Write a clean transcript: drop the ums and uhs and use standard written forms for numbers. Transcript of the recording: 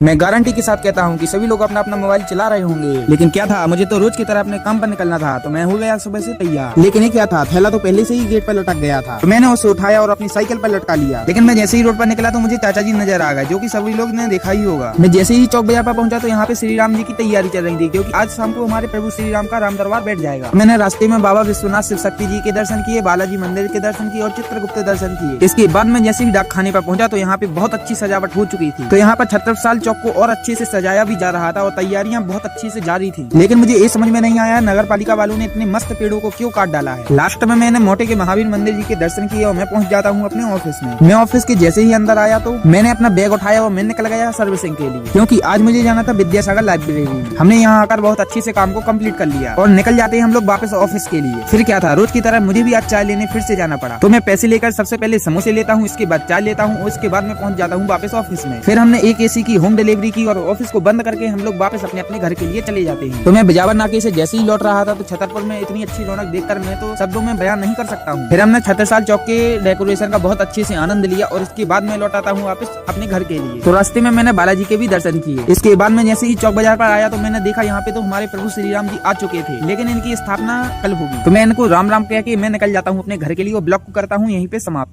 मैं गारंटी के साथ कहता हूँ कि सभी लोग अपना अपना मोबाइल चला रहे होंगे, लेकिन क्या था, मुझे तो रोज की तरह अपने काम पर निकलना था, तो मैं हो गया सुबह से तैयार। लेकिन ये क्या था, थैला तो पहले से ही गेट पर लटक गया था, तो मैंने उसे उठाया और अपनी साइकिल पर लटका लिया। लेकिन मैं जैसे ही रोड पर निकला तो मुझे चाचा जी नजर आ गए, जो कि सभी लोग ने देखा ही होगा। मैं जैसे ही चौक बाजार पर पहुंचा तो यहाँ पे श्री राम जी की तैयारी चल रही थी, क्योंकि आज शाम को हमारे प्रभु श्री राम का राम दरबार बैठ जाएगा। मैंने रास्ते में बाबा विश्वनाथ शिव शक्ति जी के दर्शन किए, बालाजी मंदिर के दर्शन किए और चित्रगुप्त दर्शन किए। इसके बाद मैं जैसे ही डाक खाने पर पहुंचा तो यहाँ पे बहुत अच्छी सजावट हो चुकी थी, तो यहाँ पर छत्रसाल चौक को और अच्छे से सजाया भी जा रहा था और तैयारियां बहुत अच्छी से जारी थी। लेकिन मुझे ये समझ में नहीं आया, नगर पालिका वालों ने इतने मस्त पेड़ों को क्यों काट डाला है। लास्ट में मैंने मोटे के महावीर मंदिर जी के दर्शन किए और मैं पहुंच जाता हूं अपने ऑफिस में। मैं ऑफिस के जैसे ही अंदर आया तो मैंने अपना बैग उठाया और मैं निकल गया सर्विसिंग के लिए, क्योंकि आज मुझे जाना था विद्यासागर लाइब्रेरी में। हमने यहाँ आकर बहुत अच्छे से काम को कम्प्लीट कर लिया और निकल जाते हैं हम लोग वापस ऑफिस के लिए। फिर क्या था, रोज की तरह मुझे भी आज चाय लेने फिर से जाना पड़ा। तो मैं पैसे लेकर सबसे पहले समोसे लेता हूँ, इसके बाद चाय लेता हूँ, उसके बाद मैं पहुंच जाता हूँ वापस ऑफिस में। फिर हमने एक एसी की होम डिलीवरी की और ऑफिस को बंद करके हम लोग वापस अपने अपने घर के लिए चले जाते हैं। तो मैं बिजावर नाके से जैसे ही लौट रहा था तो छतरपुर में इतनी अच्छी रौनक देखकर मैं तो शब्दों में बयान नहीं कर सकता हूँ। फिर हमने छत्रसाल चौक के डेकोरेशन का बहुत अच्छे से आनंद लिया और इसके बाद मैं लौटाता हूँ वापस अपने घर के लिए। तो रास्ते में मैंने बालाजी के भी दर्शन किए। इसके बाद मैं जैसे ही चौक बाजार पर आया तो मैंने देखा यहाँ पे तो हमारे प्रभु श्री राम जी आ चुके थे, लेकिन इनकी स्थापना कल होगी। तो मैं इनको राम राम कह के मैं निकल जाता हूँ अपने घर के लिए और ब्लॉग को करता हूँ यहीं पे समाप्त।